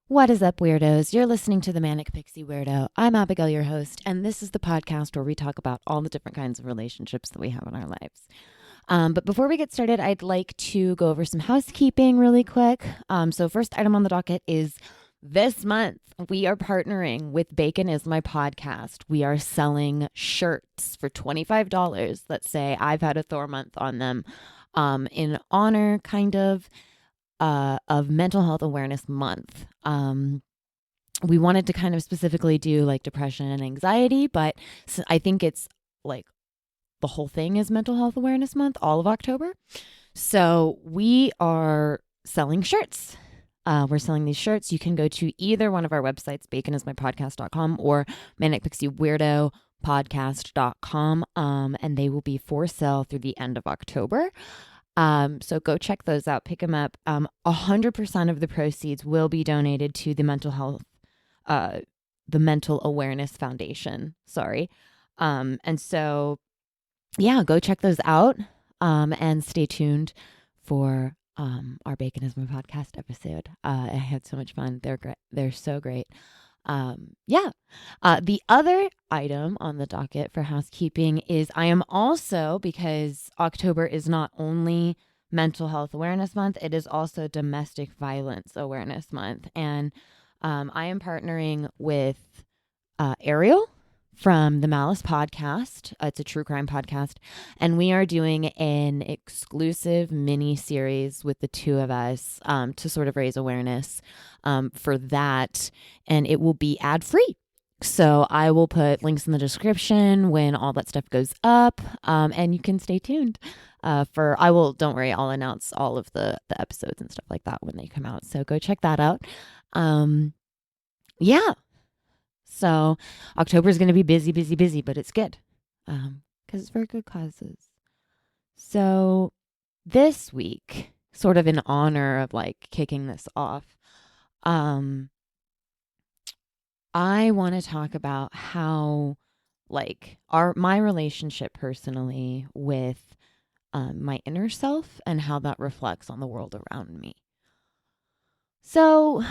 What is up, weirdos? You're listening to the Manic Pixie Weirdo. I'm Abigail, your host, and this is the podcast where we talk about all the different kinds of relationships that we have in our lives. But before we get started, I'd like to go over some housekeeping really quick. So first item on the docket is this month we are partnering with Bacon is My Podcast. We are selling shirts for $25 that say I've had a Thor month on them, in honor of Mental Health Awareness Month. We wanted to kind of specifically do like depression and anxiety, but I think it's like the whole thing is Mental Health Awareness Month, all of October. So we are selling shirts. We're selling these shirts. You can go to either one of our websites, baconismypodcast.com or manicpixieweirdo podcast.com, and they will be for sale through the end of October. So go check those out, pick them up. 100% of the proceeds will be donated to the the Mental Awareness Foundation. Sorry. And so, yeah, go check those out. And stay tuned for our Bacon is My Podcast episode. I had so much fun. They're great. They're so great. The other item on the docket for housekeeping is I am also, because October is not only Mental Health Awareness Month, it is also Domestic Violence Awareness Month. And I am partnering with Ariel from the Malice podcast. It's a true crime podcast. And we are doing an exclusive mini series with the two of us to sort of raise awareness for that. And it will be ad free. So I will put links in the description when all that stuff goes up. And you can stay tuned don't worry, I'll announce all of the episodes and stuff like that when they come out. So go check that out. Yeah. So October is going to be busy, busy, busy, but it's good because it's for good causes. So this week, sort of in honor of like kicking this off, I want to talk about how like my relationship personally with my inner self and how that reflects on the world around me. So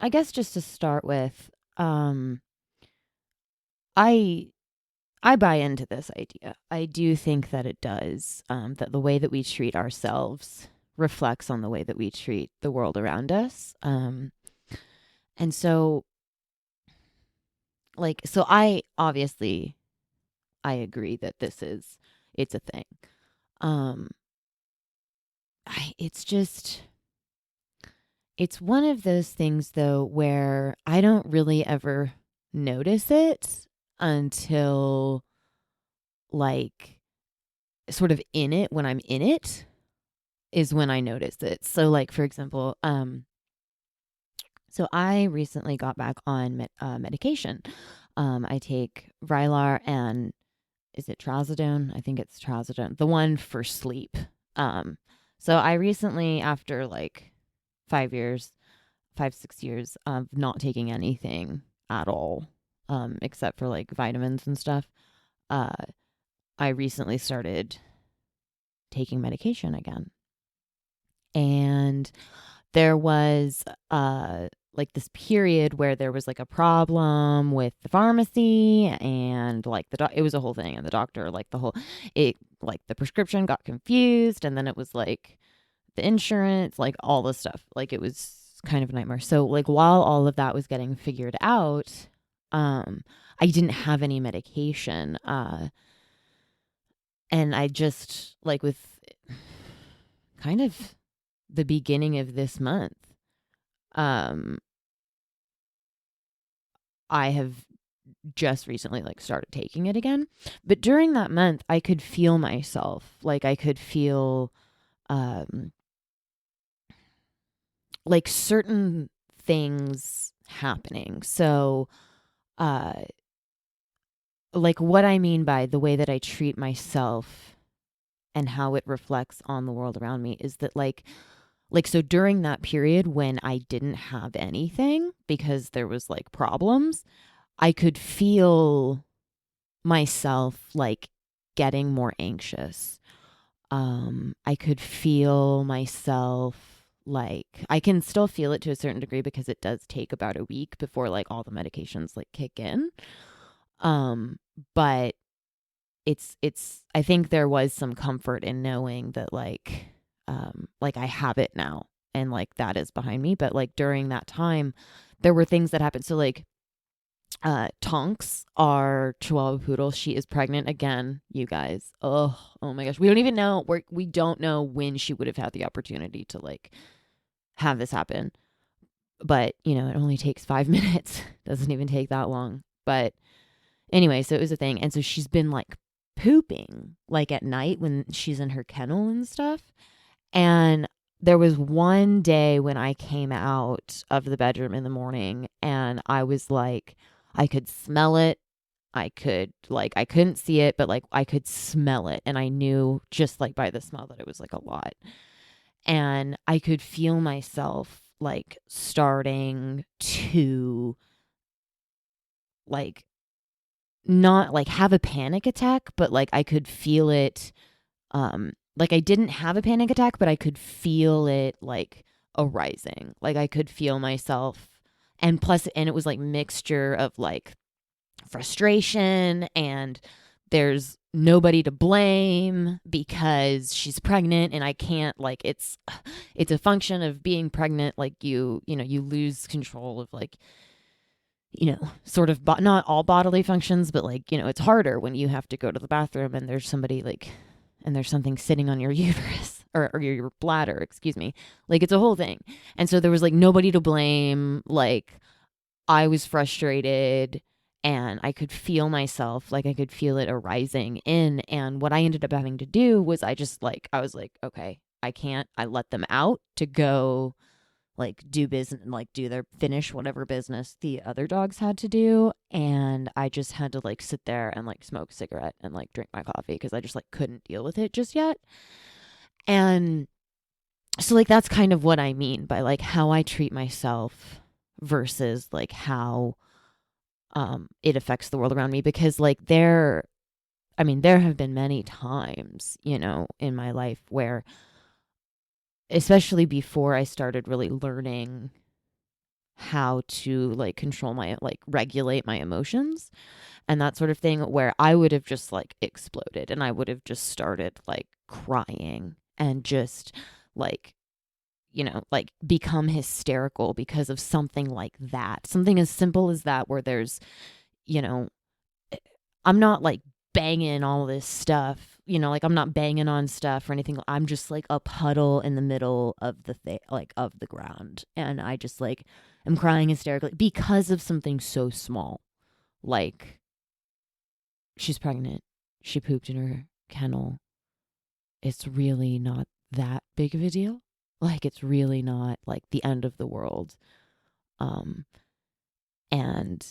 I guess just to start with, I buy into this idea. I do think that it does, that the way that we treat ourselves reflects on the way that we treat the world around us. And so I obviously, I agree that it's a thing. It's one of those things though, where I don't really ever notice it until like sort of in it. When I'm in it is when I notice it. So like, for example, so I recently got back on medication. I take Vraylar and is it trazodone? I think it's trazodone, the one for sleep. So I recently, after like 6 years of not taking anything at all, except for like vitamins and stuff, I recently started taking medication again. And there was like this period where there was like a problem with the pharmacy and like it was a whole thing, and the doctor like the prescription got confused, and then it was like the insurance, like all this stuff. Like it was kind of a nightmare. So like while all of that was getting figured out, I didn't have any medication. And I just like with kind of the beginning of this month, I have just recently like started taking it again. But during that month, I could feel myself. Like I could feel like certain things happening. So like what I mean by the way that I treat myself and how it reflects on the world around me is that so during that period when I didn't have anything because there was like problems, I could feel myself like getting more anxious. I could feel myself like I can still feel it to a certain degree because it does take about a week before like all the medications like kick in. Um, but it's I think there was some comfort in knowing that like I have it now and like that is behind me. But like during that time, there were things that happened. So like Tonks, our Chihuahua poodle, she is pregnant again, you guys. Oh my gosh. We don't even know we don't know when she would have had the opportunity to like have this happen. But, you know, it only takes 5 minutes. Doesn't even take that long. But anyway, so it was a thing. And so she's been like pooping like at night when she's in her kennel and stuff. And there was one day when I came out of the bedroom in the morning and I was like, I could smell it. I couldn't see it, but like I could smell it. And I knew just like by the smell that it was like a lot. And I could feel myself like starting to like not like have a panic attack, but like I could feel it. Like I didn't have a panic attack, but I could feel it like arising. Like I could feel myself, and plus, and it was like mixture of like frustration and there's nobody to blame because she's pregnant and I can't like it's a function of being pregnant. Like you know, you lose control of like, you know, sort of not all bodily functions, but like, you know, it's harder when you have to go to the bathroom and there's somebody like, and there's something sitting on your uterus or your bladder, excuse me. Like it's a whole thing. And so there was like nobody to blame. Like I was frustrated and I could feel myself, like I could feel it arising in. And what I ended up having to do was I was like, okay, I can't, I let them out to go like do business, like do their finish whatever business the other dogs had to do. And I just had to like sit there and like smoke a cigarette and like drink my coffee because I just like couldn't deal with it just yet. And so like that's kind of what I mean by like how I treat myself versus like how it affects the world around me. Because like there have been many times, you know, in my life where, especially before I started really learning how to like control my like regulate my emotions and that sort of thing, where I would have just like exploded and I would have just started like crying and just like, you know, like become hysterical because of something like that. Something as simple as that, where there's, you know, I'm not like banging all this stuff, you know, like I'm not banging on stuff or anything. I'm just like a puddle in the middle of the like of the ground. And I just like am crying hysterically because of something so small. Like she's pregnant. She pooped in her kennel. It's really not that big of a deal. Like it's really not like the end of the world. Um and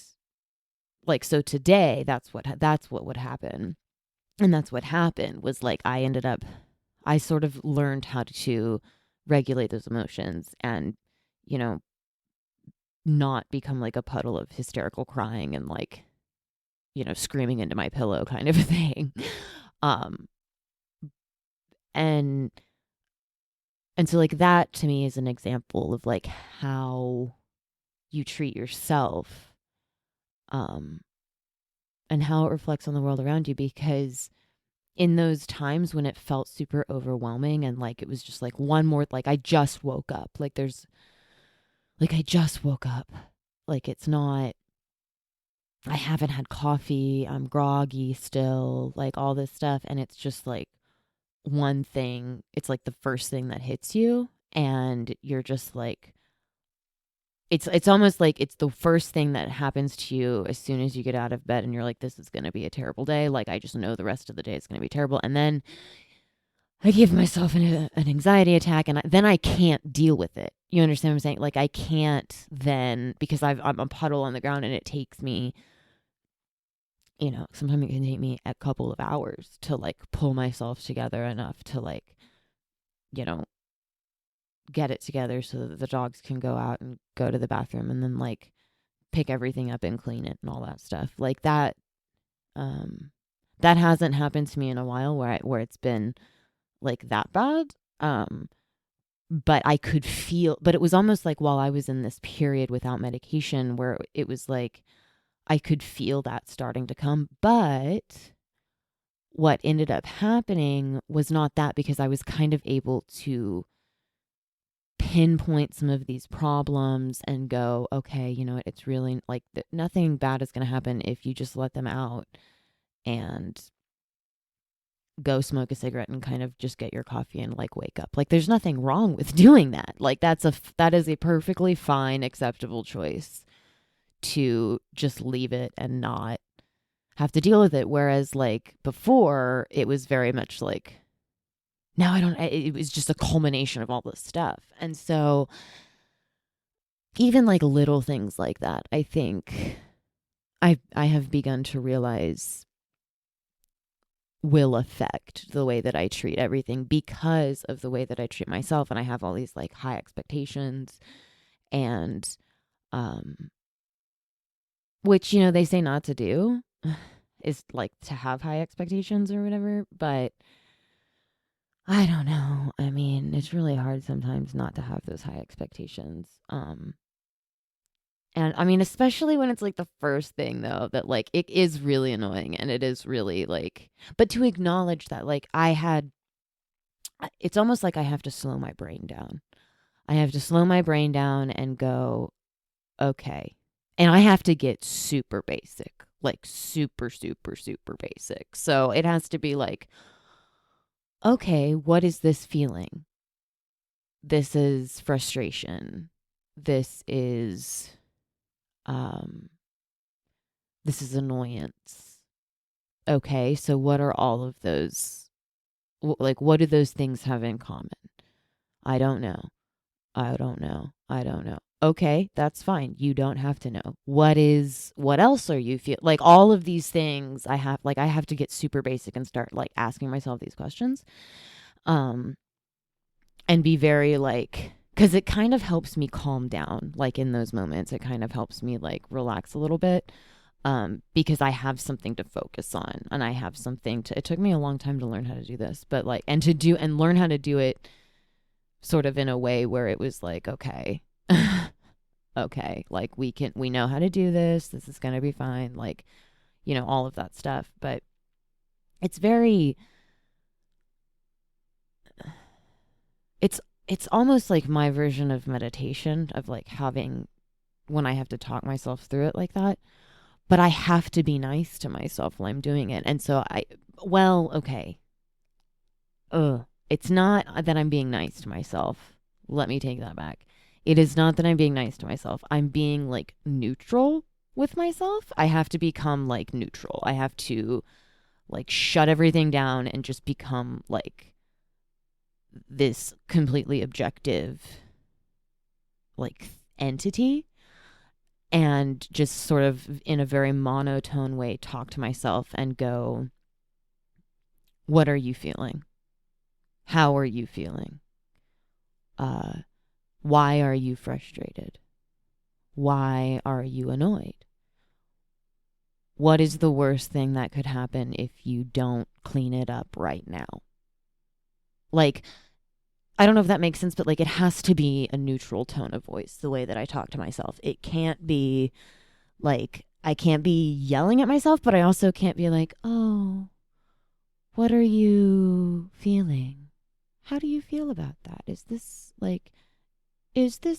like so today that's what would happen. And that's what happened was like I sort of learned how to regulate those emotions and, you know, not become like a puddle of hysterical crying and like, you know, screaming into my pillow kind of a thing. Um and and so like that to me is an example of like how you treat yourself um and how it reflects on the world around you. Because in those times when it felt super overwhelming and like it was just like one more, like I just woke up, like there's like I just woke up, like it's not, I haven't had coffee, I'm groggy still, like all this stuff. And it's just like one thing, it's like the first thing that hits you and you're just like, it's almost like it's the first thing that happens to you as soon as you get out of bed and you're like, this is going to be a terrible day. Like I just know the rest of the day is going to be terrible. And then I give myself an anxiety attack and then I can't deal with it. You understand what I'm saying? Like I can't then, because I'm a puddle on the ground and it takes me, you know, sometimes it can take me a couple of hours to like pull myself together enough to like, you know, get it together so that the dogs can go out and go to the bathroom and then like pick everything up and clean it and all that stuff. Like um that hasn't happened to me in a while where it's been like that bad. but I could feel, but it was almost like while I was in this period without medication where it was like I could feel that starting to come. But what ended up happening was not that, because I was kind of able to pinpoint some of these problems and go, okay, it's really like nothing bad is going to happen if you just let them out and go smoke a cigarette and kind of just get your coffee and like wake up. Like there's nothing wrong with doing that. Like that is a perfectly fine, acceptable choice to just leave it and not have to deal with it. Whereas like before, it was very much like, now it was just a culmination of all this stuff. And so even like little things like that, I think I have begun to realize will affect the way that I treat everything because of the way that I treat myself. And I have all these like high expectations, and which, they say not to do is like to have high expectations or whatever. But I don't know. I mean, it's really hard sometimes not to have those high expectations. And I mean, especially when it's like the first thing though, that like it is really annoying and it is really like, but to acknowledge that like it's almost like I have to slow my brain down. I have to slow my brain down and go, okay. And I have to get super basic, like super, super, super basic. So it has to be like, okay, what is this feeling? This is frustration. This is um this is annoyance. Okay, so what are all of those, like what do those things have in common? I don't know. I don't know. I don't know. Okay, that's fine. You don't have to know. What else are you feel like all of these things I have to get super basic and start like asking myself these questions. Um and be very like, cuz it kind of helps me calm down like in those moments. It kind of helps me like relax a little bit. Because I have something to focus on, and I have something to, it took me a long time to learn how to do this, but like, and learn how to do it sort of in a way where it was like, okay, okay, like we know how to do this. This is going to be fine. Like, all of that stuff. But it's very, it's, it's almost like my version of meditation, of like having, when I have to talk myself through it like that. But I have to be nice to myself while I'm doing it. And so okay. It's not that I'm being nice to myself. Let me take that back. It is not that I'm being nice to myself. I'm being like neutral with myself. I have to become like neutral. I have to like shut everything down and just become like this completely objective like entity, and just sort of in a very monotone way talk to myself and go, what are you feeling? How are you feeling? Uh, why are you frustrated? Why are you annoyed? What is the worst thing that could happen if you don't clean it up right now? Like, I don't know if that makes sense, but like it has to be a neutral tone of voice, the way that I talk to myself. It can't be like, I can't be yelling at myself, but I also can't be like, oh, what are you feeling? How do you feel about that? Is this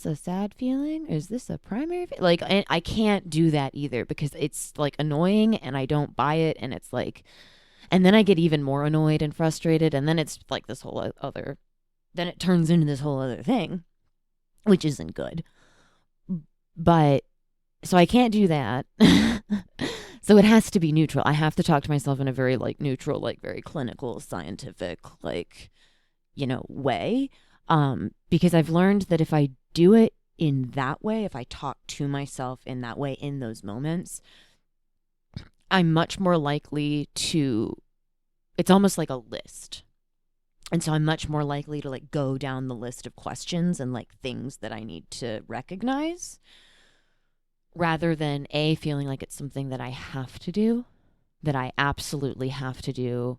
a sad feeling? Is this a primary like, I can't do that either, because it's like annoying and I don't buy it, and it's like, and then I get even more annoyed and frustrated, and then it's like this whole other, then it turns into this whole other thing, which isn't good. But so I can't do that. So it has to be neutral. I have to talk to myself in a very like neutral, like very clinical, scientific, like, way. Because I've learned that if I do it in that way, if I talk to myself in that way in those moments, I'm much more likely to, it's almost like a list. And so I'm much more likely to like go down the list of questions and like things that I need to recognize, rather than feeling like it's something that I have to do, that I absolutely have to do.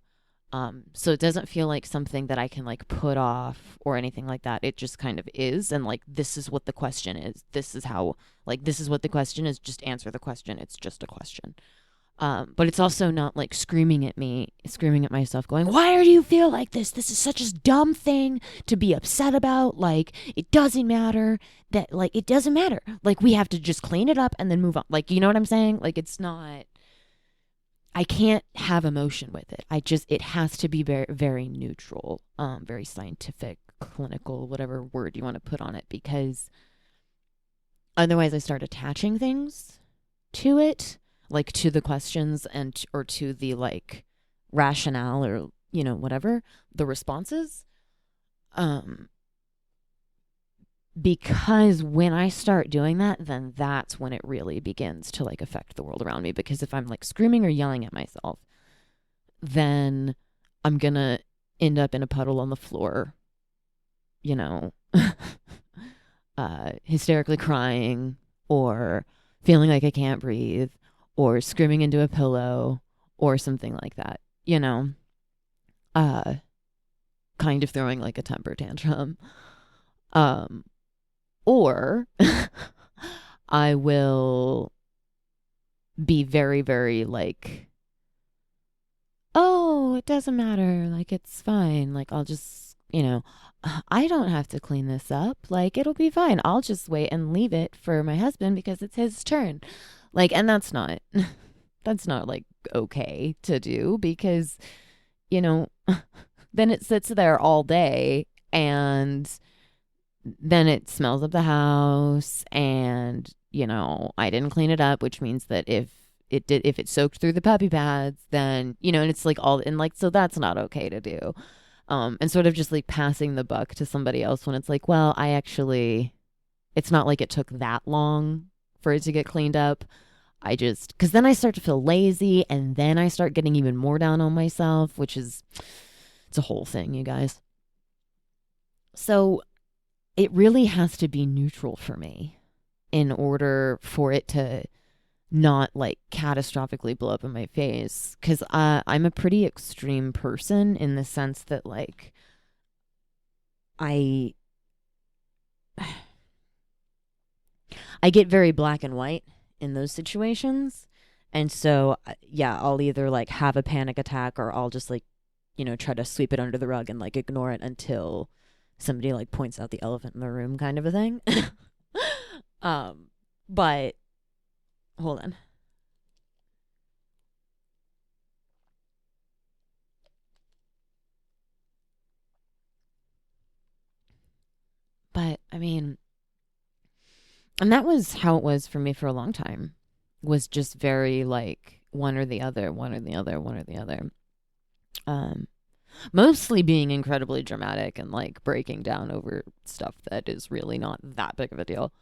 So it doesn't feel like something that I can like put off or anything like that. It just kind of is. And like, this is what the question is. This is how, like, this is what the question is. Just answer the question. It's just a question. But it's also not like screaming at me, screaming at myself, going, why do you feel like this? This is such a dumb thing to be upset about. Like, it doesn't matter that, like, it doesn't matter. Like, we have to just clean it up and then move on. Like, you know what I'm saying? Like, it's not, I can't have emotion with it. It has to be very, very neutral, very scientific, clinical, whatever word you want to put on it, because otherwise I start attaching things to it, like to the questions or to the like rationale or, whatever the responses. Um, because when I start doing that, then that's when it really begins to like affect the world around me. Because if I'm like screaming or yelling at myself, then I'm gonna end up in a puddle on the floor, you know, hysterically crying or feeling like I can't breathe or screaming into a pillow or something like that, uh, kind of throwing like a temper tantrum. Um, or I will be very, very like, oh, it doesn't matter. Like, it's fine. Like, I'll just, I don't have to clean this up. Like, it'll be fine. I'll just wait and leave it for my husband because it's his turn. Like, and that's not, that's not like okay to do because, then it sits there all day and then it smells up the house and, I didn't clean it up, which means that if it soaked through the puppy pads, then, and it's like all, and like, so that's not okay to do. And sort of just like passing the buck to somebody else when it's like, well, it's not like it took that long for it to get cleaned up. Because then I start to feel lazy and then I start getting even more down on myself, it's a whole thing, you guys. So it really has to be neutral for me in order for it to not like catastrophically blow up in my face. Because I'm a pretty extreme person in the sense that like I get very black and white in those situations. And so, yeah, I'll either like have a panic attack or I'll just like, try to sweep it under the rug and like ignore it until somebody like points out the elephant in the room kind of a thing. But hold on. But I mean, and that was how it was for me for a long time, was just very like one or the other, one or the other, one or the other. Mostly being incredibly dramatic and like breaking down over stuff that is really not that big of a deal.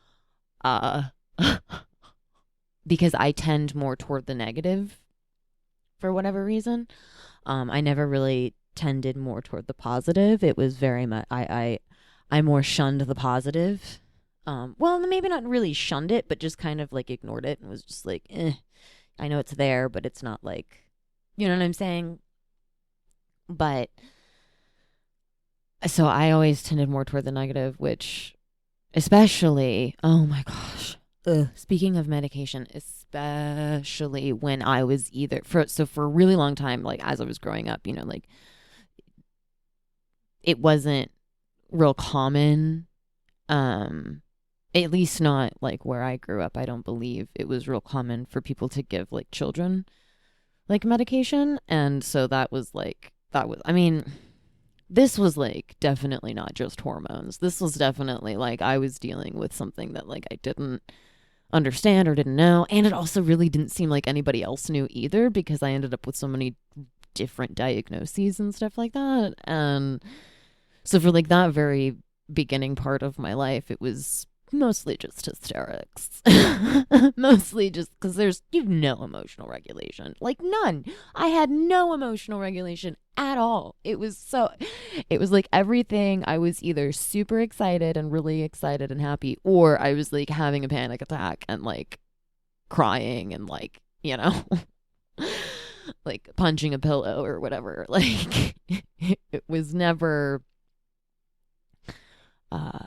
Uh, because I tend more toward the negative for whatever reason. I never really tended more toward the positive. It was very much I more shunned the positive. Well, maybe not really shunned it, but just kind of like ignored it and was just like, I know it's there, but it's not like, you know what I'm saying? But so I always tended more toward the negative, which especially, oh my gosh. Speaking of medication, especially when I was for a really long time, like as I was growing up, like it wasn't real common. At least not like where I grew up. I don't believe it was real common for people to give like children like medication. And so I mean, this was like definitely not just hormones. This was definitely like I was dealing with something that like I didn't understand or didn't know. And it also really didn't seem like anybody else knew either because I ended up with so many different diagnoses and stuff like that. And so for like that very beginning part of my life, it was mostly just hysterics. Mostly just because you've no emotional regulation. Like none. I had no emotional regulation at all. It was like everything. I was either super excited and really excited and happy, or I was like having a panic attack and like crying and like, like punching a pillow or whatever. Like it was never uh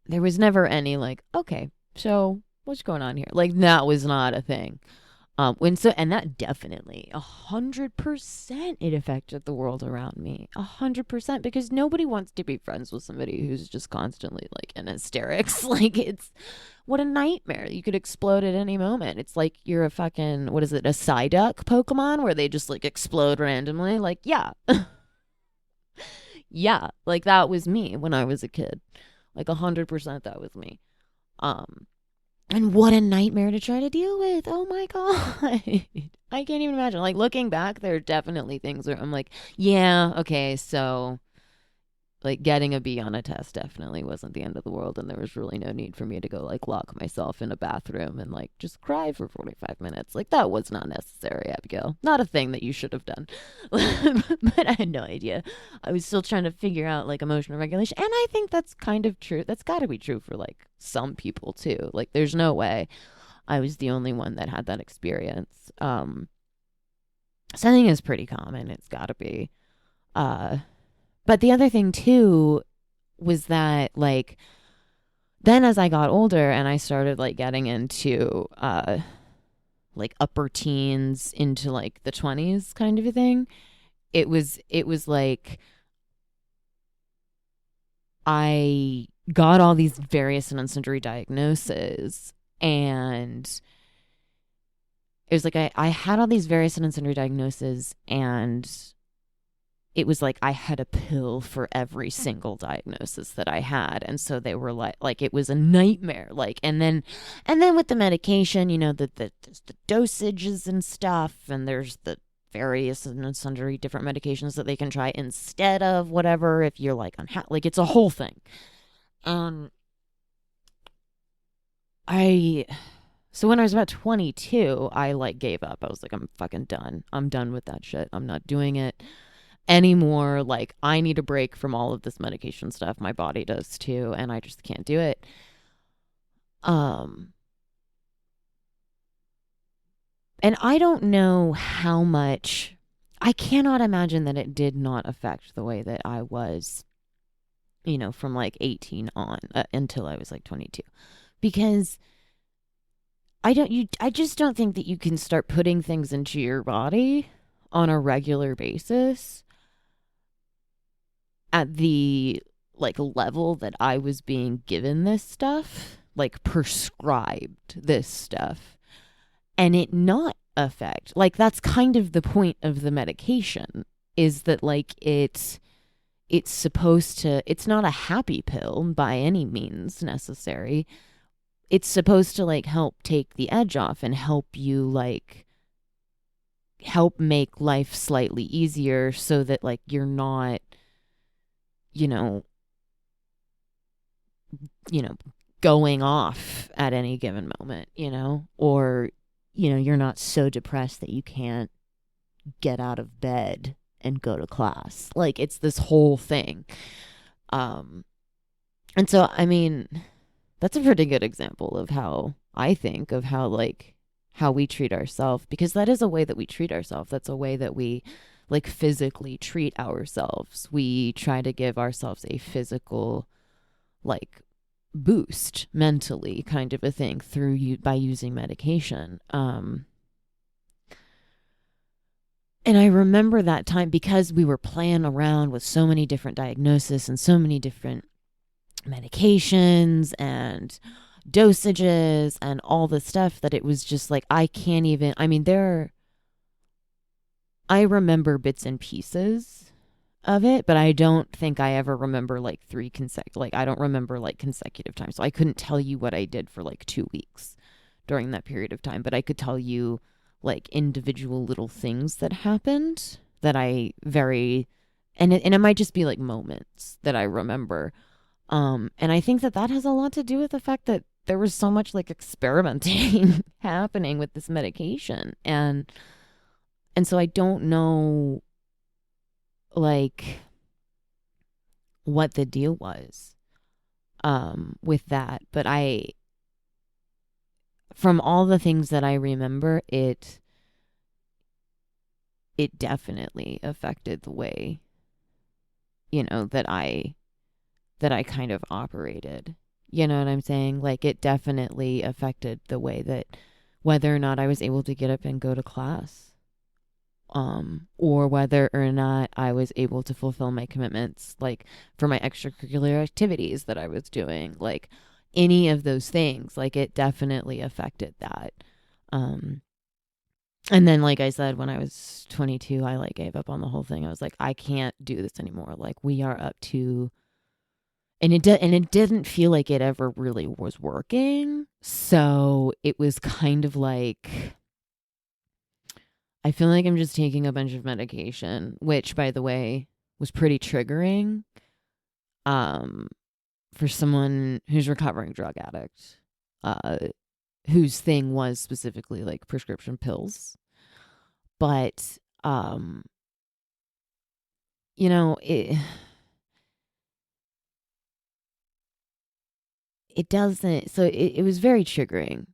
there was never any like, okay, so what's going on here? Like that was not a thing. When so and that definitely 100% it affected the world around me. 100% because nobody wants to be friends with somebody who's just constantly like in hysterics. Like it's what a nightmare. You could explode at any moment. It's like you're a fucking what is it, a Psyduck Pokemon where they just like explode randomly. Like, yeah. Yeah. Like that was me when I was a kid. Like 100% that was me. Um and what a nightmare to try to deal with. Oh my God. I can't even imagine. Like looking back, there are definitely things where I'm like, yeah, okay, so like getting a B on a test definitely wasn't the end of the world. And there was really no need for me to go like lock myself in a bathroom and like just cry for 45 minutes. Like that was not necessary, Abigail. Not a thing that you should have done. But I had no idea. I was still trying to figure out like emotional regulation. And I think that's kind of true. That's got to be true for like some people too. Like there's no way I was the only one that had that experience. So I think it's pretty common. It's got to be. Uh, but the other thing too was that like then as I got older and I started like getting into like upper teens into like the 20s kind of a thing, it was like I got all these various and sundry diagnoses, and it was like I had all these various and sundry diagnoses, and it was like I had a pill for every single diagnosis that I had. And so they were like it was a nightmare. Like, and then with the medication, you know, there's the dosages and stuff, and there's the various and sundry different medications that they can try instead of whatever if you're like unhappy. Like, it's a whole thing. Um, I. So when I was about 22, I like gave up. I was like, I'm fucking done. I'm done with that shit. I'm not doing it anymore. Like, I need a break from all of this medication stuff. My body does too, and I just can't do it. Um, and I don't know how much. I cannot imagine that it did not affect the way that I was, you know, from like 18 on until I was like 22, because I just don't think that you can start putting things into your body on a regular basis at the like level that I was being given this stuff, like prescribed this stuff, and it not affect. Like that's kind of the point of the medication, is that like it's supposed to, it's not a happy pill by any means necessary. It's supposed to like help take the edge off and help you like help make life slightly easier so that like you're not, you know, you know, going off at any given moment, you know, or, you know, you're not so depressed that you can't get out of bed and go to class. Like it's this whole thing. Um, and so, I mean, that's a pretty good example of how I think of how like how we treat ourselves, because that is a way that we treat ourselves. That's a way that we like physically treat ourselves. We try to give ourselves a physical like boost mentally kind of a thing through you by using medication. And I remember that time because we were playing around with so many different diagnoses and so many different medications and dosages and all this stuff, that it was just like I can't even, I mean, I remember bits and pieces of it, but I don't think I ever remember like like I don't remember like consecutive times. So I couldn't tell you what I did for like 2 weeks during that period of time, but I could tell you like individual little things that happened that I very, and it might just be like moments that I remember. And I think that that has a lot to do with the fact that there was so much like experimenting happening with this medication, and so I don't know like what the deal was with that, but I, from all the things that I remember, it definitely affected the way, you know, that I kind of operated. You know what I'm saying? Like it definitely affected the way that whether or not I was able to get up and go to class. Or whether or not I was able to fulfill my commitments, like for my extracurricular activities that I was doing, like any of those things, like it definitely affected that. Um, and then, like I said, when I was 22, I like gave up on the whole thing. I was like, I can't do this anymore. Like we are up to, and it didn't feel like it ever really was working. So it was kind of like, I feel like I'm just taking a bunch of medication, which, by the way, was pretty triggering um, for someone who's a recovering drug addict, uh, whose thing was specifically like prescription pills. But, um, you know, it doesn't, so it was very triggering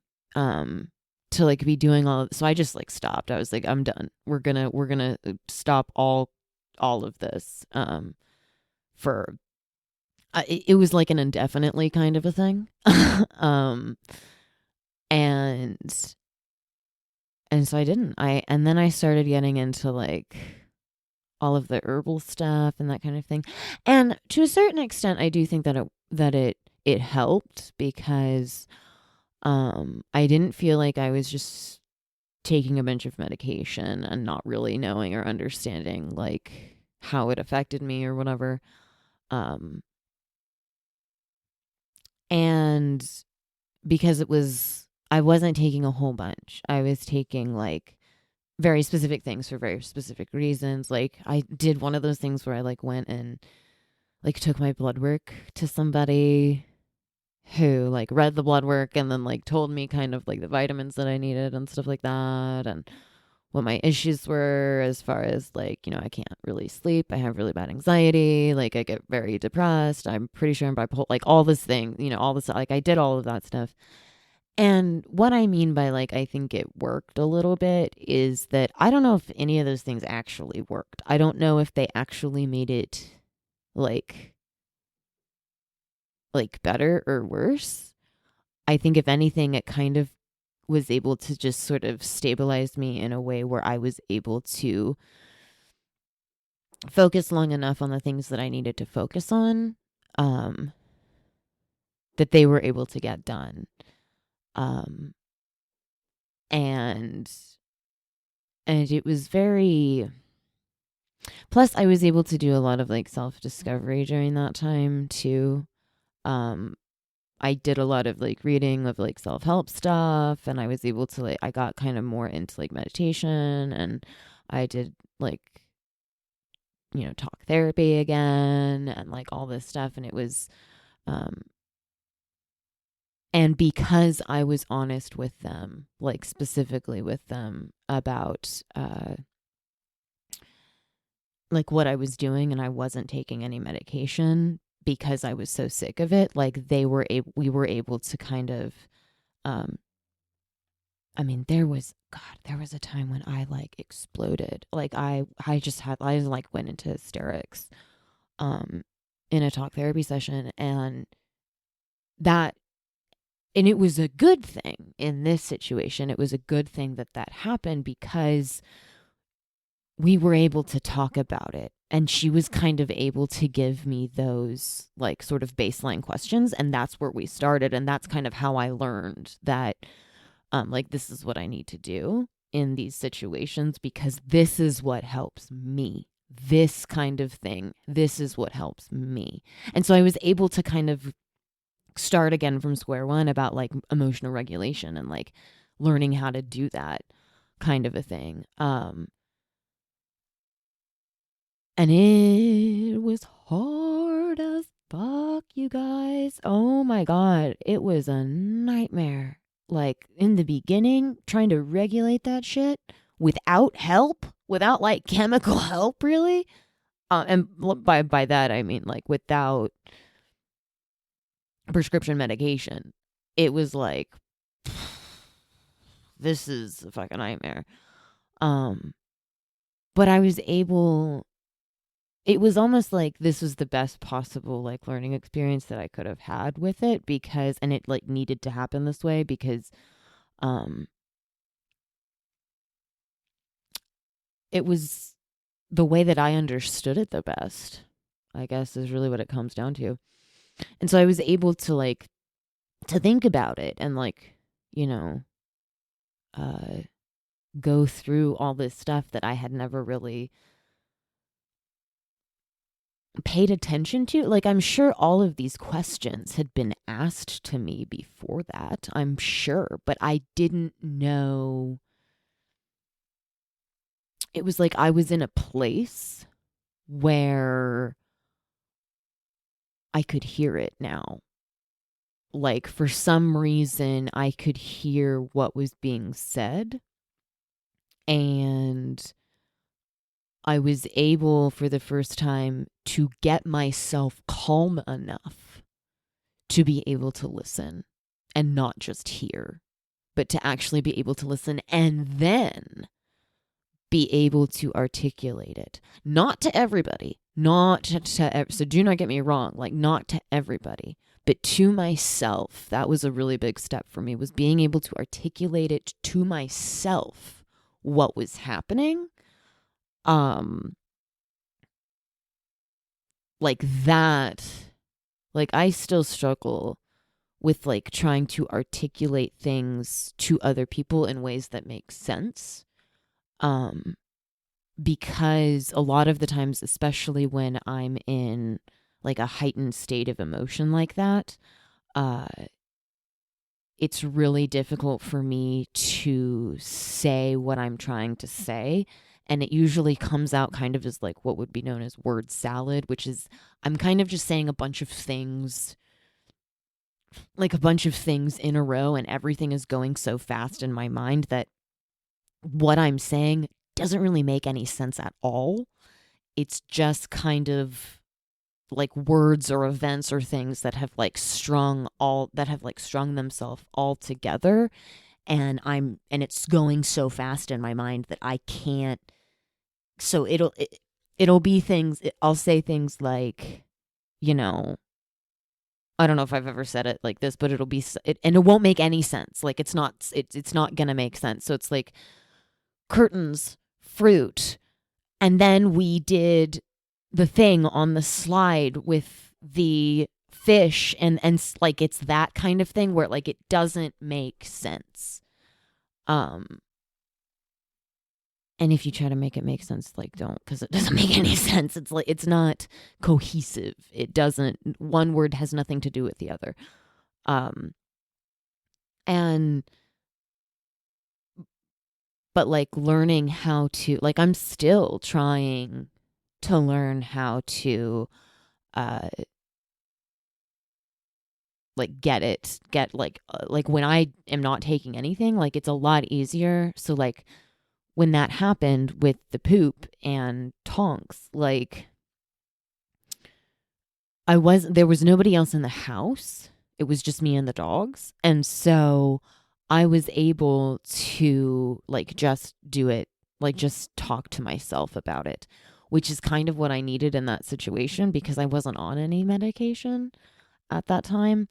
to like be doing all of, so I just like stopped. I was like, I'm done. We're gonna stop all of this for it was like an indefinitely kind of a thing. um and and so I didn't. And then I started getting into like all of the herbal stuff and that kind of thing. And to a certain extent I do think that it helped because I didn't feel like I was just taking a bunch of medication and not really knowing or understanding like how it affected me or whatever. Um and because I wasn't taking a whole bunch. I was taking like very specific things for very specific reasons. Like I did one of those things where I like went and like took my blood work to somebody who like read the blood work and then like told me kind of like the vitamins that I needed and stuff like that, and what my issues were as far as like, you know, I can't really sleep. I have really bad anxiety. Like I get very depressed. I'm pretty sure I'm bipolar, like all this thing, you know, all this, like I did all of that stuff. And what I mean by like, I think it worked a little bit is that I don't know if any of those things actually worked. I don't know if they actually made it like, like better or worse. I think if anything, it kind of was able to just sort of stabilize me in a way where I was able to focus long enough on the things that I needed to focus on, um, that they were able to get done. Um, and and it was very, plus I was able to do a lot of like self-discovery during that time too. Um, I did a lot of like reading of like self-help stuff, and I was able to like, I got kind of more into like meditation, and I did like, you know, talk therapy again and like all this stuff. And it was, um, and because I was honest with them, like specifically with them about, like what I was doing, and I wasn't taking any medication because I was so sick of it, like we were able to kind of, um, I mean, there was a time when I like exploded. Like I like went into hysterics, um, in a talk therapy session, that, and it was a good thing in this situation. It was a good thing that that happened because we were able to talk about it. And she was kind of able to give me those like sort of baseline questions. And that's where we started. And that's kind of how I learned that, like, this is what I need to do in these situations because this is what helps me. This kind of thing, this is what helps me. And so I was able to kind of start again from square one about like emotional regulation and like learning how to do that kind of a thing. And it was hard as fuck, you guys. Oh my God. It was a nightmare. Like in the beginning, trying to regulate that shit without help, without like chemical help, really. And by that, I mean like without prescription medication. It was like, this is a fucking nightmare. Um, but I was able, it was almost like this was the best possible like learning experience that I could have had with it, because and it like needed to happen this way because um it was the way that I understood it the best, I guess, is really what it comes down to. And so I was able to like to think about it and like, you know, uh go through all this stuff that I had never really paid attention to. Like, I'm sure all of these questions had been asked to me before that, I'm sure, but I didn't know. It was like I was in a place where I could hear it now. Like, for some reason, I could hear what was being said. And I was able for the first time to get myself calm enough to be able to listen and not just hear, but to actually be able to listen and then be able to articulate it. Not to everybody, not to so do not get me wrong, like not to everybody, but to myself. That was a really big step for me, was being able to articulate it to myself what was happening. Um like that, like I still struggle with like trying to articulate things to other people in ways that make sense. Um because a lot of the times, especially when I'm in like a heightened state of emotion like that, uh it's really difficult for me to say what I'm trying to say. And it usually comes out kind of as like what would be known as word salad, which is I'm kind of just saying a bunch of things, like a bunch of things in a row, and everything is going so fast in my mind that what I'm saying doesn't really make any sense at all. It's just kind of like words or events or things that have like strung themselves all together, and it's going so fast in my mind that I can't. So it'll be things. I'll say things like, you know, I don't know if I've ever said it like this, but it'll be and it won't make any sense. Like it's not gonna make sense. So it's like curtains, fruit, and then we did the thing on the slide with the fish, and like it's that kind of thing where like it doesn't make sense. Um and if you try to make it make sense, like don't, because it doesn't make any sense. It's like it's not cohesive. It doesn't, one word has nothing to do with the other. Um and but like learning how to, like I'm still trying to learn how to uh like get like when I am not taking anything, like it's a lot easier. So like when that happened with the poop and Tonks, like there was nobody else in the house. It was just me and the dogs. And so I was able to like just do it, like just talk to myself about it, which is kind of what I needed in that situation because I wasn't on any medication at that time.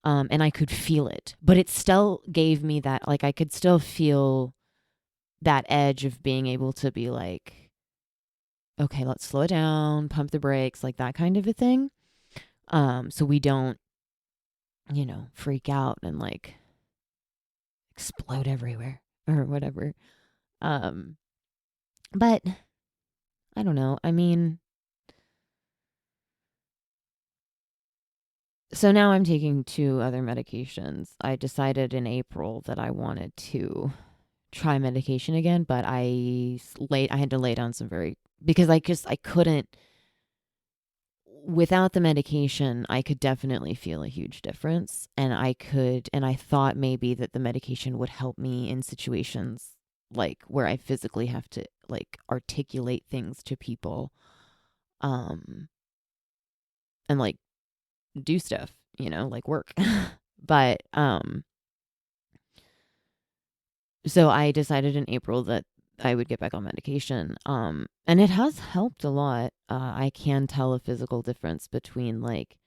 And I could feel it, but it still gave me that, like, I could still feel that edge of being able to be like, okay, let's slow it down, pump the brakes, like that kind of a thing. So we don't, you know, freak out and like explode everywhere or whatever. Um, but I don't know. I mean, so now I'm taking 2 other medications. I decided in April that I wanted to try medication again, but I had to lay down some very, because I couldn't, without the medication I could definitely feel a huge difference, and I thought maybe that the medication would help me in situations like where I physically have to like articulate things to people, um and like do stuff, you know, like work. But so I decided in April that I would get back on medication. And it has helped a lot. I can tell a physical difference between like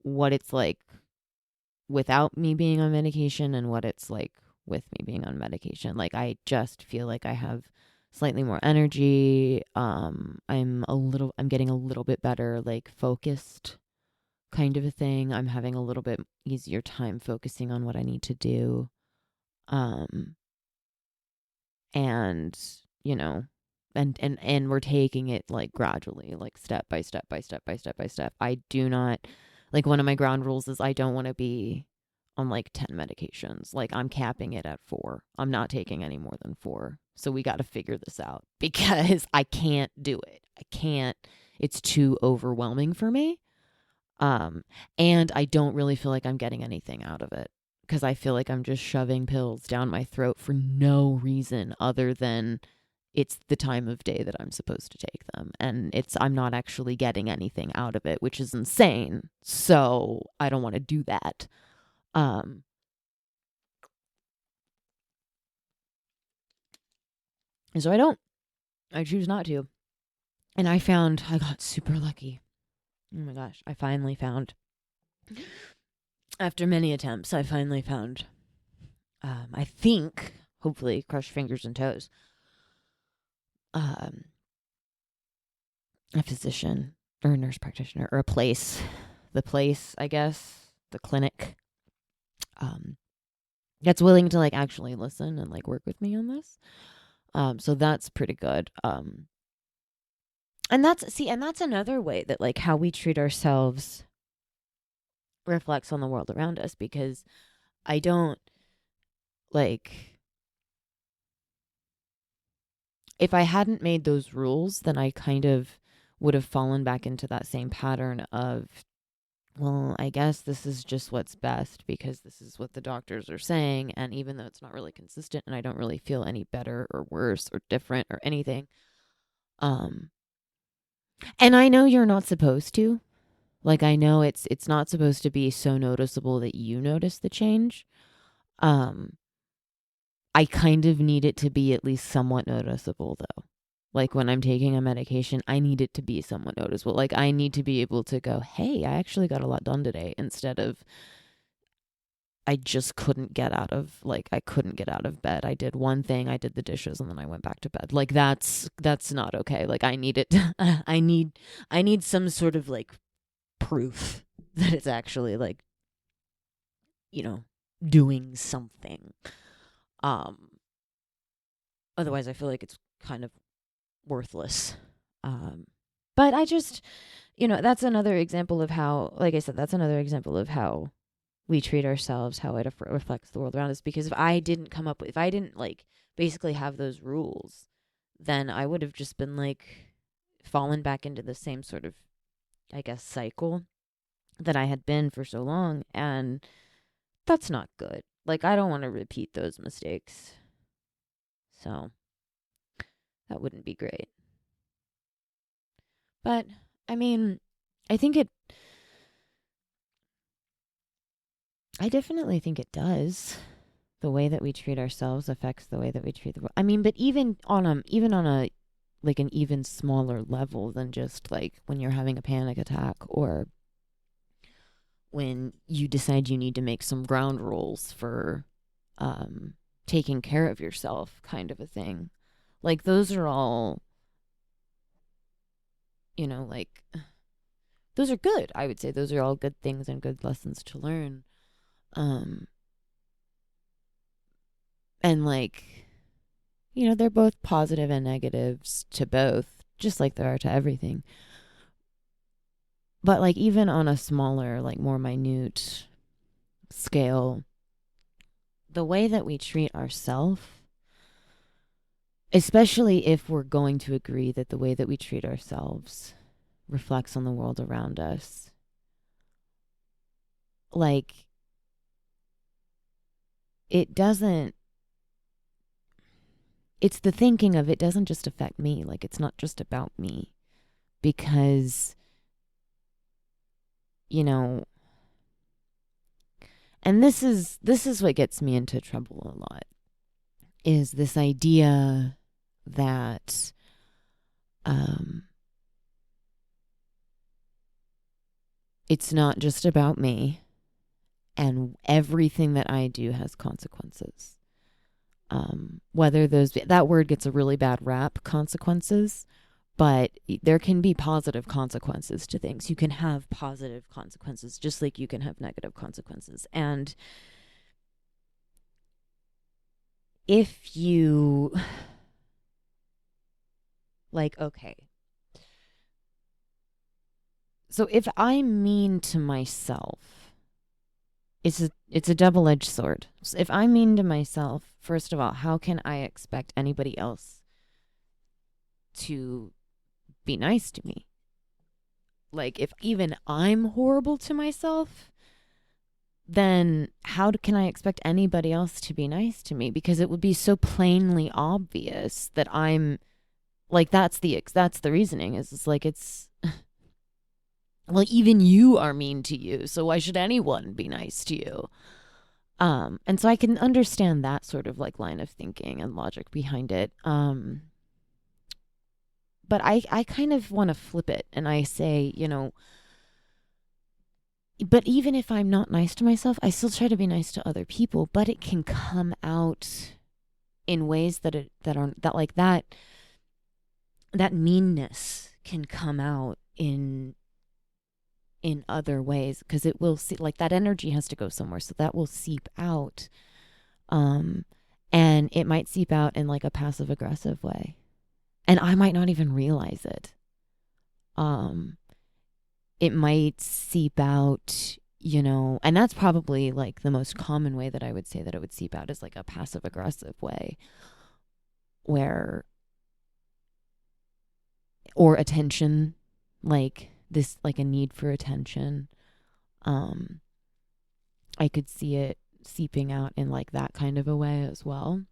what it's like without me being on medication and what it's like with me being on medication. Like I just feel like I have slightly more energy. I'm getting a little bit better like focused kind of a thing. I'm having a little bit easier time focusing on what I need to do. Um and you know and we're taking it like gradually, like step by step by step by step by step. I do not like one of my ground rules is I don't want to be on like 10 medications. Like I'm capping it at 4. I'm not taking any more than 4. So we got to figure this out because I can't do it. I can't. It's too overwhelming for me. Um and I don't really feel like I'm getting anything out of it because I feel like I'm just shoving pills down my throat for no reason other than it's the time of day that I'm supposed to take them. And I'm not actually getting anything out of it, which is insane. So I don't want to do that. Um, and so I don't. I choose not to. And I got super lucky. Oh my gosh. After many attempts, I finally found, I think, hopefully, cross your fingers and toes, um, a physician or a nurse practitioner or a place, the place, I guess, the clinic, um, that's willing to like actually listen and like work with me on this. So that's pretty good. And that's another way that like how we treat ourselves reflects on the world around us because I don't like if I hadn't made those rules, then I kind of would have fallen back into that same pattern of, well, I guess this is just what's best because this is what the doctors are saying. And even though it's not really consistent and I don't really feel any better or worse or different or anything, um, and I know you're not supposed to. Like I know it's not supposed to be so noticeable that you notice the change. Um, I kind of need it to be at least somewhat noticeable though. Like when I'm taking a medication, I need it to be somewhat noticeable. Like I need to be able to go, "Hey, I actually got a lot done today," instead of I just I couldn't get out of bed. I did one thing, I did the dishes and then I went back to bed. Like that's not okay. Like I need it I need some sort of like proof that it's actually like, you know, doing something. Um Otherwise I feel like it's kind of worthless. Um but I just, that's another example of how, like I said, that's another example of how we treat ourselves, how it reflects the world around us. Because if I didn't like basically have those rules, then I would have just been like fallen back into the same sort of, I guess, cycle that I had been for so long. And that's not good. Like, I don't want to repeat those mistakes. So that wouldn't be great. But I mean, I think it, I definitely think it does. The way that we treat ourselves affects the way that we treat the world. I mean, but even on a like an even smaller level than just like when you're having a panic attack or when you decide you need to make some ground rules for um taking care of yourself kind of a thing. Like those are all, like those are good. I would say those are all good things and good lessons to learn. Um and like they're both positive and negatives to both, just like there are to everything. But like even on a smaller, like more minute scale, the way that we treat ourselves, especially if we're going to agree that the way that we treat ourselves reflects on the world around us, like it doesn't, it's the thinking of it doesn't just affect me. Like it's not just about me because, you know, and this is what gets me into trouble a lot is this idea that um, it's not just about me, and everything that I do has consequences. Whether that word gets a really bad rap, consequences, but there can be positive consequences to things. You can have positive consequences just like you can have negative consequences. And if you, like, okay, so if I'm mean to myself, it's a double-edged sword. So if I'm mean to myself, first of all, how can I expect anybody else to be nice to me? Like, if even I'm horrible to myself, then can I expect anybody else to be nice to me? Because it would be so plainly obvious that I'm like, that's the reasoning is it's like, it's well, even you are mean to you, so why should anyone be nice to you? And so I can understand that sort of like line of thinking and logic behind it. But I kind of want to flip it, and I say, but even if I'm not nice to myself, I still try to be nice to other people, but it can come out in ways that meanness can come out in other ways, because it will see, like, that energy has to go somewhere, so that will seep out. um and it might seep out in like a passive aggressive way, and I might not even realize it. um it might seep out, and that's probably like the most common way that I would say that it would seep out, is like a passive aggressive way, where, or attention, like this, like a need for attention. um I could see it seeping out in like that kind of a way as well.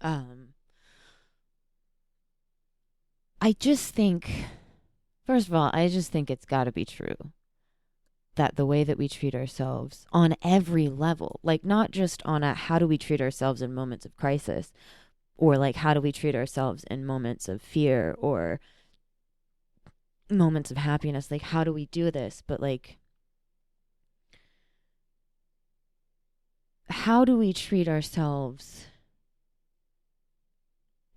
um I just think, first of all, I just think it's got to be true that the way that we treat ourselves on every level, like not just on a how do we treat ourselves in moments of crisis, or like how do we treat ourselves in moments of fear or moments of happiness, like how do we do this, but like how do we treat ourselves,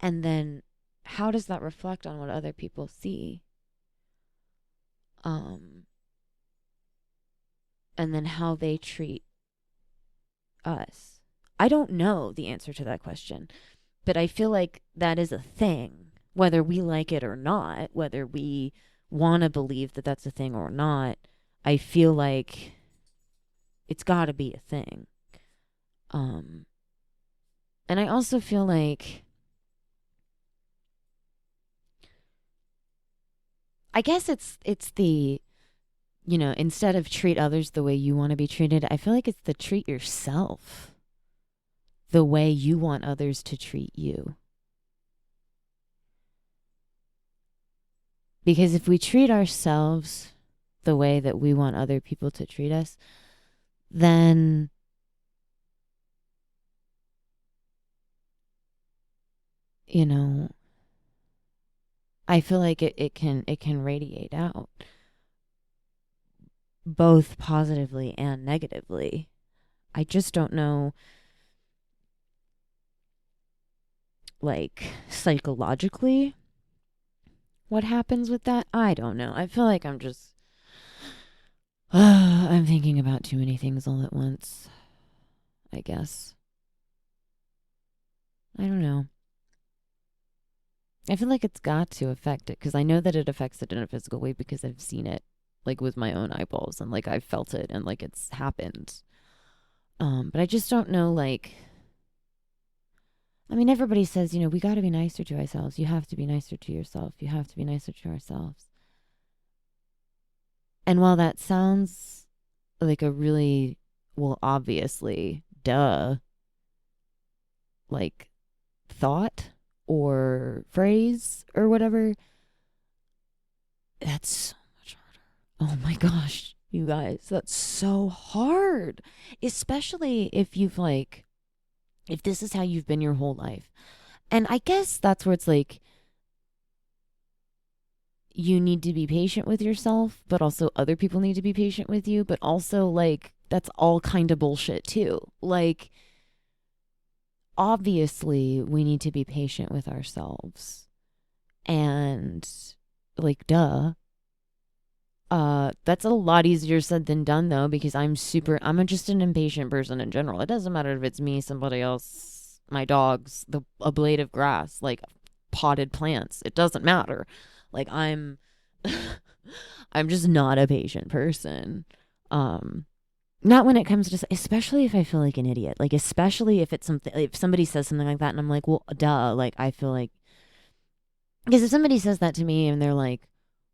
and then how does that reflect on what other people see? um and then how they treat us. I don't know the answer to that question, but I feel like that is a thing, whether we like it or not, whether we want to believe that that's a thing or not. I feel like it's got to be a thing. Um, and I also feel like, I guess it's the, instead of treat others the way you want to be treated, I feel like it's the treat yourself the way you want others to treat you. Because if we treat ourselves the way that we want other people to treat us, then, you know, I feel like it can radiate out both positively and negatively. I just don't know, like, psychologically what happens with that. I don't know. I feel like I'm just I'm thinking about too many things all at once, I guess. I don't know. I feel like it's got to affect it, because I know that it affects it in a physical way because I've seen it, like, with my own eyeballs, and like I've felt it, and like it's happened. But I just don't know, like, I mean, everybody says, we got to be nicer to ourselves. You have to be nicer to yourself. You have to be nicer to ourselves. And while that sounds like a really, well, obviously, duh, like, thought or phrase or whatever, that's so much harder. Oh my gosh, you guys, that's so hard. Especially if you've, like, if this is how you've been your whole life. And I guess that's where it's like, you need to be patient with yourself, but also other people need to be patient with you. But also, like, that's all kind of bullshit too. Like, obviously, we need to be patient with ourselves. And, like, duh. That's a lot easier said than done though, because I'm just an impatient person in general. It doesn't matter if it's me, somebody else, my dogs, a blade of grass, like potted plants. It doesn't matter. Like I'm just not a patient person. Not when it comes to, especially if I feel like an idiot. Like, especially if it's something, if somebody says something like that and I'm like, well, duh. Like, I feel like, because if somebody says that to me and they're like,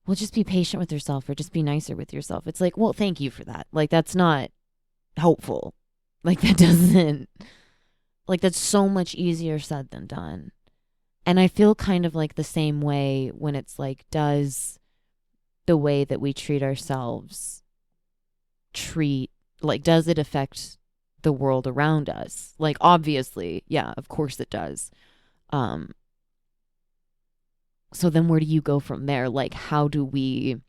well, just be patient with yourself or just be nicer with yourself. It's like, well, thank you for that. Like, that's not helpful. Like, that doesn't, like, that's so much easier said than done. And I feel kind of like the same way when it's like, does the way that we treat ourselves does it affect the world around us? Like, obviously, yeah, of course it does. So then where do you go from there? Like, how do we,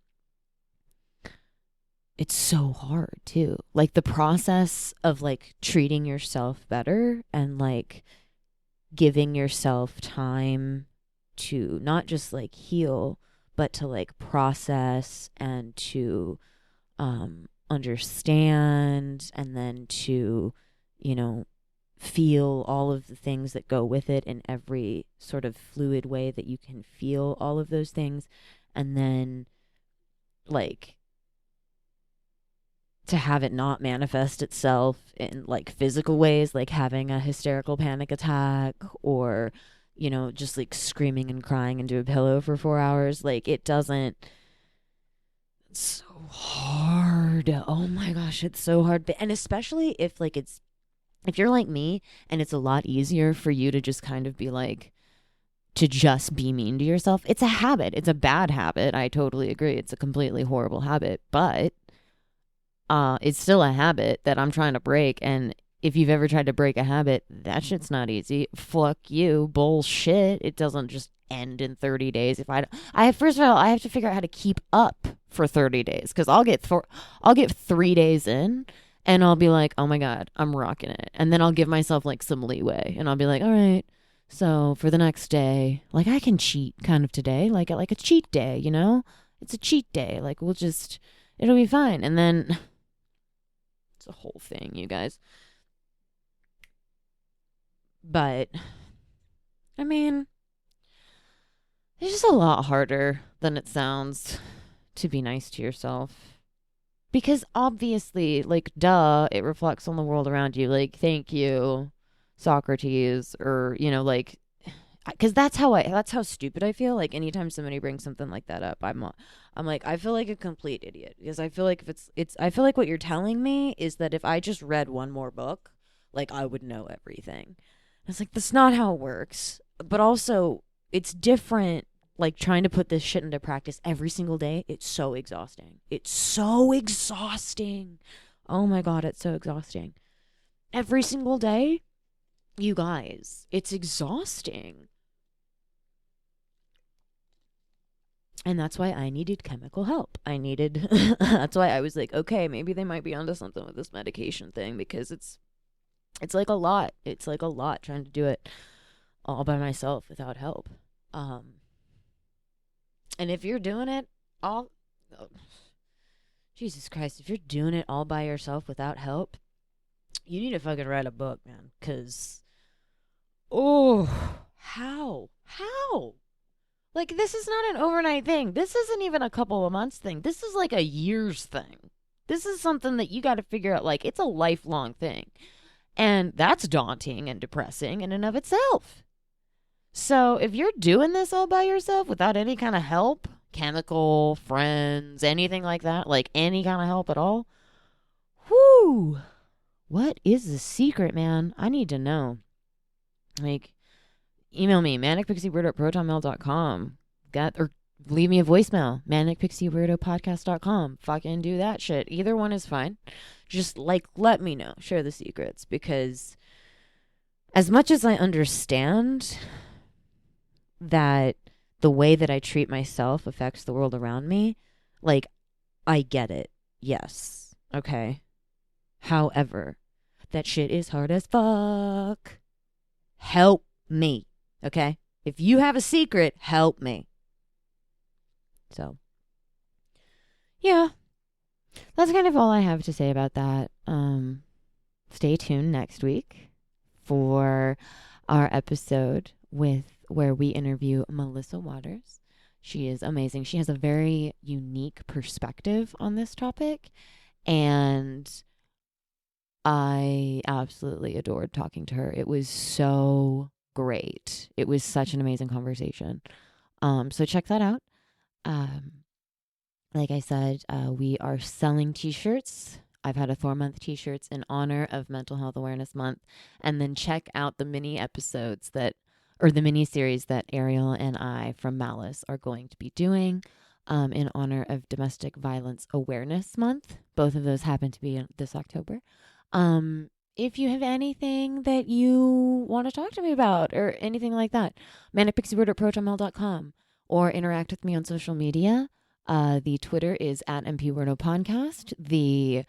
it's so hard too. Like, the process of like treating yourself better and like giving yourself time to not just like heal, but to like process and to understand, and then to, you know, feel all of the things that go with it in every sort of fluid way that you can feel all of those things. And then, like, to have it not manifest itself in like physical ways, like having a hysterical panic attack or, you know, just like screaming and crying into a pillow for 4 hours. Like, it doesn't, it's so hard. Oh my gosh, it's so hard. And especially if like if you're like me and it's a lot easier for you to just kind of be like, to just be mean to yourself. It's a habit. It's a bad habit. I totally agree. It's a completely horrible habit, but it's still a habit that I'm trying to break. And if you've ever tried to break a habit, that shit's not easy. Fuck you. Bullshit. It doesn't just end in 30 days. First of all, I have to figure out how to keep up for 30 days, because I'll get 3 days in and I'll be like, oh my God, I'm rocking it. And then I'll give myself like some leeway and I'll be like, all right, so for the next day, like, I can cheat kind of today, like a cheat day, you know? It's a cheat day. Like, it'll be fine. And then it's a whole thing, you guys. But I mean, it's just a lot harder than it sounds to be nice to yourself. Because obviously, like, duh, it reflects on the world around you. Like, thank you, Socrates, or, you know, like, because that's how stupid I feel. Like, anytime somebody brings something like that up, I'm like, I feel like a complete idiot, because I feel like if I feel like what you're telling me is that if I just read one more book, like, I would know everything. It's like, that's not how it works. But also, it's different. Like, trying to put this shit into practice every single day, it's so exhausting. It's so exhausting. Oh my God, it's so exhausting. Every single day, you guys, it's exhausting. And that's why I needed chemical help. That's why I was like, okay, maybe they might be onto something with this medication thing, because it's like a lot. It's like a lot trying to do it all by myself without help. And if you're doing it all, oh, Jesus Christ, if you're doing it all by yourself without help, you need to fucking write a book, man. Because, oh, how? Like, this is not an overnight thing. This isn't even a couple of months thing. This is like a year's thing. This is something that you got to figure out. Like, it's a lifelong thing. And that's daunting and depressing in and of itself. So if you're doing this all by yourself without any kind of help, chemical, friends, anything like that, like any kind of help at all, whoo, what is the secret, man? I need to know. Like, email me, manicpixieweirdo@protonmail.com. Or leave me a voicemail, manicpixieweirdo podcast.com. Fucking do that shit. Either one is fine. Just, like, let me know. Share the secrets, because as much as I understand that the way that I treat myself affects the world around me, like, I get it. Yes. Okay. However, that shit is hard as fuck. Help me. Okay? If you have a secret, help me. So, yeah, that's kind of all I have to say about that. Stay tuned next week for our episode with where we interview Melissa Waters. She is amazing. She has a very unique perspective on this topic, and I absolutely adored talking to her. It was so great. It was such an amazing conversation. So check that out. Um, like I said, we are selling t-shirts. I've had a Thor Month t-shirts in honor of Mental Health Awareness Month. And then check out the mini episodes or the mini series that Ariel and I from Malice are going to be doing in honor of Domestic Violence Awareness Month. Both of those happen to be in this October. If you have anything that you want to talk to me about or anything like that, manicpixieword@protonmail.com or interact with me on social media. The Twitter is at @MPWordOpodcast. The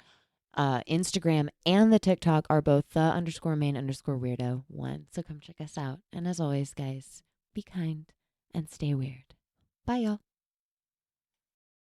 Instagram and the TikTok are both the_main_weirdo1. So come check us out. And as always, guys, be kind and stay weird. Bye, y'all.